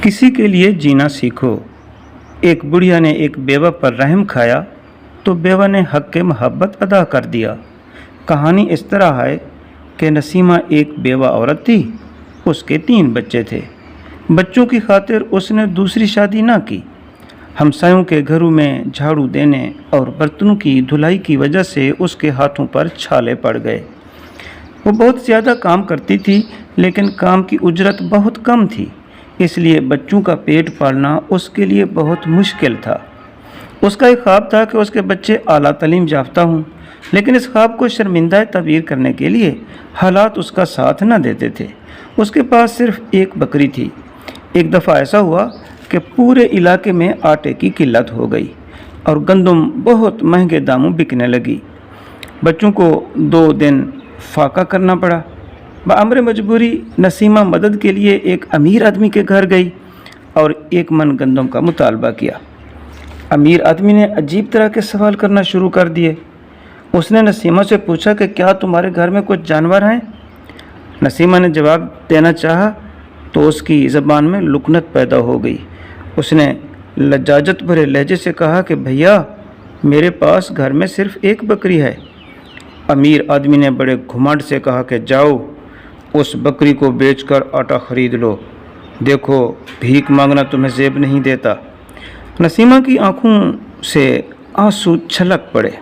किसी के लिए जीना सीखो। एक बुढ़िया ने एक बेवा पर रहम खाया तो बेवा ने हक के मोहब्बत अदा कर दिया। कहानी इस तरह है कि नसीमा एक बेवा औरत थी। उसके 3 बच्चे थे। बच्चों की खातिर उसने दूसरी शादी ना की। हमसायों के घरों में झाड़ू देने और बर्तनों की धुलाई की वजह से उसके हाथों पर छाले पड़ गए। वो बहुत ज़्यादा काम करती थी, लेकिन काम की उजरत बहुत कम थी, इसलिए बच्चों का पेट पालना उसके लिए बहुत मुश्किल था। उसका एक ख्वाब था कि उसके बच्चे आला तालीम याफ्ता हों, लेकिन इस ख्वाब को शर्मिंदा तबीर करने के लिए हालात उसका साथ न देते थे। उसके पास सिर्फ एक बकरी थी। एक दफ़ा ऐसा हुआ कि पूरे इलाके में आटे की किल्लत हो गई और गंदम बहुत महंगे दामों बिकने लगी। बच्चों को 2 दिन फाका करना पड़ा। बअम्र मजबूरी नसीमा मदद के लिए एक अमीर आदमी के घर गई और 1 मन गंदम का मुतालबा किया। अमीर आदमी ने अजीब तरह के सवाल करना शुरू कर दिए। उसने नसीमा से पूछा कि क्या तुम्हारे घर में कुछ जानवर हैं? नसीमा ने जवाब देना चाहा तो उसकी ज़बान में लुकनत पैदा हो गई। उसने लज्जाजत भरे लहजे से कहा कि भैया, मेरे पास घर में सिर्फ 1 बकरी है। अमीर आदमी ने बड़े घुमंड से कहा कि जाओ, उस बकरी को बेचकर आटा खरीद लो। देखो, भीख मांगना तुम्हें ज़ेब नहीं देता। नसीमा की आंखों से आंसू छलक पड़े।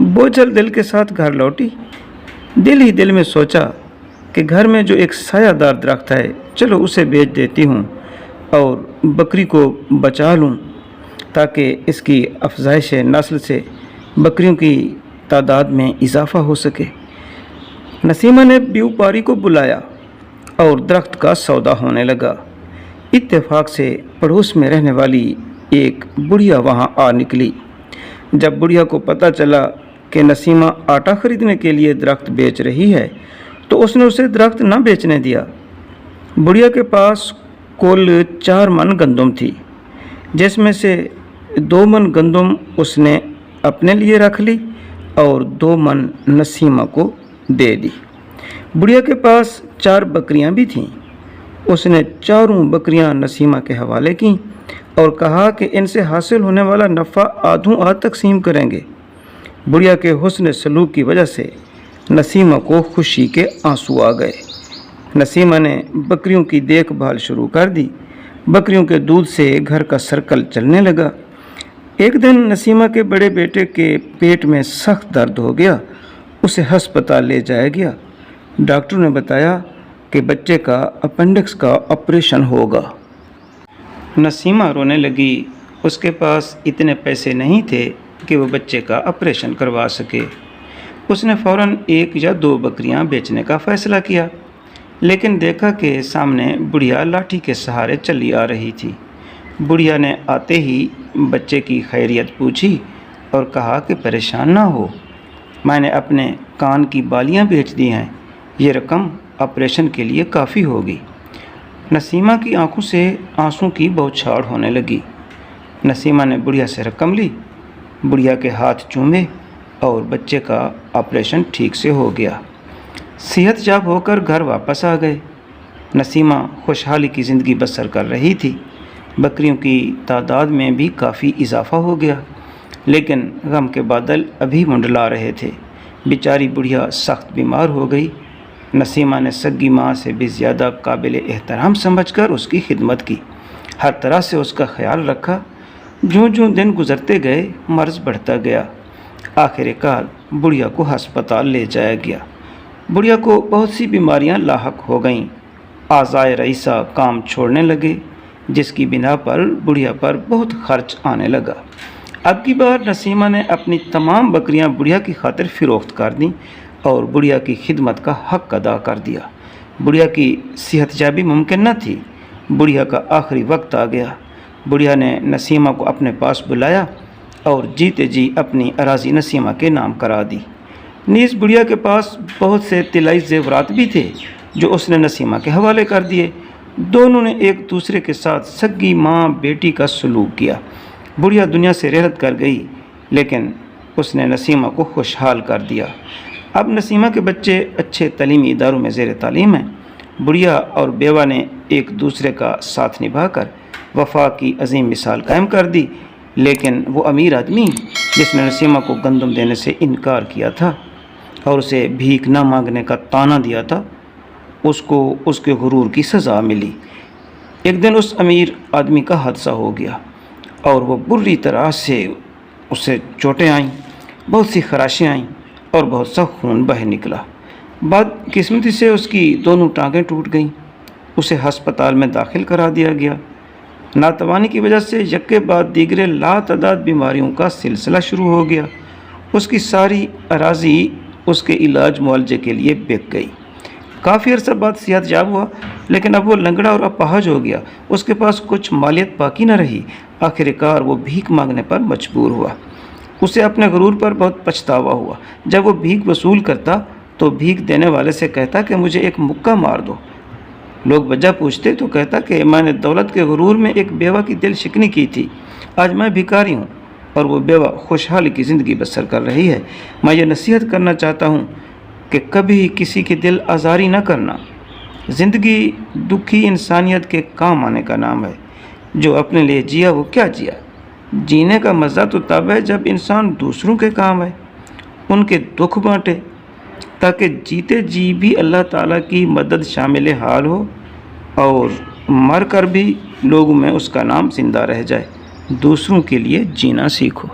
बोझल दिल के साथ घर लौटी। दिल ही दिल में सोचा कि घर में जो एक सायादार दरख्त है, चलो उसे बेच देती हूँ और बकरी को बचा लूँ, ताकि इसकी अफजाइश नस्ल से बकरियों की तादाद में इजाफ़ा हो सके। नसीमा ने व्यापारी को बुलाया और दरख्त का सौदा होने लगा। इत्तेफाक से पड़ोस में रहने वाली एक बुढ़िया वहाँ आ निकली। जब बुढ़िया को पता चला कि नसीमा आटा खरीदने के लिए दरख्त बेच रही है, तो उसने उसे दरख्त न बेचने दिया। बुढ़िया के पास कुल 4 मन गंदम थी, जिसमें से 2 मन गंदम उसने अपने लिए रख ली और 2 मन नसीमा को दे दी। बुढ़िया के पास 4 बकरियां भी थीं। उसने चारों बकरियां नसीमा के हवाले की और कहा कि इनसे हासिल होने वाला नफ़ा आधों आध तकसीम करेंगे। बुढ़िया के हुस्न सलूक की वजह से नसीमा को खुशी के आंसू आ गए। नसीमा ने बकरियों की देखभाल शुरू कर दी। बकरियों के दूध से घर का सर्कल चलने लगा। एक दिन नसीमा के बड़े बेटे के पेट में सख्त दर्द हो गया। उसे हस्पताल ले जाया गया। डॉक्टर ने बताया कि बच्चे का अपेंडिक्स का ऑपरेशन होगा। नसीमा रोने लगी। उसके पास इतने पैसे नहीं थे कि वो बच्चे का ऑपरेशन करवा सके। उसने फ़ौरन 1 या 2 बकरियां बेचने का फ़ैसला किया, लेकिन देखा कि सामने बुढ़िया लाठी के सहारे चली आ रही थी। बुढ़िया ने आते ही बच्चे की खैरियत पूछी और कहा कि परेशान ना हो, मैंने अपने कान की बालियां बेच दी हैं, ये रकम ऑपरेशन के लिए काफ़ी होगी। नसीमा की आंखों से आंसू की बौछार होने लगी। नसीमा ने बुढ़िया से रकम ली, बुढ़िया के हाथ चूमे और बच्चे का ऑपरेशन ठीक से हो गया। सेहत याब होकर घर वापस आ गए। नसीमा खुशहाली की ज़िंदगी बसर कर रही थी। बकरियों की तादाद में भी काफ़ी इजाफ़ा हो गया, लेकिन गम के बादल अभी मंडला रहे थे। बेचारी बुढ़िया सख्त बीमार हो गई। नसीमा ने सग्गी माँ से भी ज़्यादा काबिल एहतराम समझकर उसकी खिदमत की। हर तरह से उसका ख्याल रखा। जो जो दिन गुजरते गए, मर्ज़ बढ़ता गया। आखिरकार बुढ़िया को हस्पताल ले जाया गया। बुढ़िया को बहुत सी बीमारियां लाहक हो गईं। आज़ाए रईसा काम छोड़ने लगे, जिसकी बिना पर बुढ़िया पर बहुत खर्च आने लगा। अब की बार नसीमा ने अपनी तमाम बकरियां बुढ़िया की खातिर फ़रोख्त कर दी और बुढ़िया की खिदमत का हक़ अदा कर दिया। बुढ़िया की सेहतयाबी मुमकिन न थी। बुढ़िया का आखिरी वक्त आ गया। बुढ़िया ने नसीमा को अपने पास बुलाया और जीते जी अपनी अराज़ी नसीमा के नाम करा दी। नीज़ बुढ़िया के पास बहुत से तिलाई ज़ेवरात भी थे, जो उसने नसीमा के हवाले कर दिए। दोनों ने एक दूसरे के साथ सग्गी माँ बेटी का सलूक किया। बुढ़िया दुनिया से रहलत कर गई, लेकिन उसने नसीमा को खुशहाल कर दिया। अब नसीमा के बच्चे अच्छे तालीमी इदारों में ज़ेर तालीम हैं। بڑھیا اور بیوہ نے ایک دوسرے کا ساتھ نبھا کر وفا کی عظیم مثال قائم کر دی، لیکن وہ امیر آدمی جس نے نسیمہ کو گندم دینے سے انکار کیا تھا اور اسے بھیک نہ مانگنے کا طعنہ دیا تھا، اس کو اس کے غرور کی سزا ملی۔ ایک دن اس امیر آدمی کا حادثہ ہو گیا اور وہ بری طرح سے اسے چوٹیں آئیں، بہت سی خراشیں آئیں اور بہت سا خون بہہ نکلا۔ بدقسمتی سے اس کی دونوں ٹانگیں ٹوٹ گئیں۔ اسے ہسپتال میں داخل کرا دیا گیا۔ ناتوانی کی وجہ سے یکے بعد دیگرے لاتعداد بیماریوں کا سلسلہ شروع ہو گیا۔ اس کی ساری اراضی اس کے علاج معالجے کے لیے بک گئی۔ کافی عرصہ بعد صحت یاب ہوا، لیکن اب وہ لنگڑا اور اپاہج ہو گیا۔ اس کے پاس کچھ مالیت باقی نہ رہی۔ آخر کار وہ بھیک مانگنے پر مجبور ہوا۔ اسے اپنے غرور پر بہت پچھتاوا ہوا۔ جب وہ بھیک وصول کرتا تو بھیک دینے والے سے کہتا کہ مجھے ایک مکہ مار دو۔ لوگ وجہ پوچھتے تو کہتا کہ میں نے دولت کے غرور میں ایک بیوہ کی دل شکنی کی تھی، آج میں بھکاری ہوں اور وہ بیوہ خوشحالی کی زندگی بسر کر رہی ہے۔ میں یہ نصیحت کرنا چاہتا ہوں کہ کبھی کسی کی دل آزاری نہ کرنا۔ زندگی دکھی انسانیت کے کام آنے کا نام ہے۔ جو اپنے لیے جیا وہ کیا جیا؟ جینے کا مزہ تو تب ہے جب انسان دوسروں کے کام ہے، ان کے دکھ بانٹے، تاکہ جیتے جی بھی اللہ تعالیٰ کی مدد شامل حال ہو اور مر کر بھی لوگوں میں اس کا نام زندہ رہ جائے۔ دوسروں کے لیے جینا سیکھو۔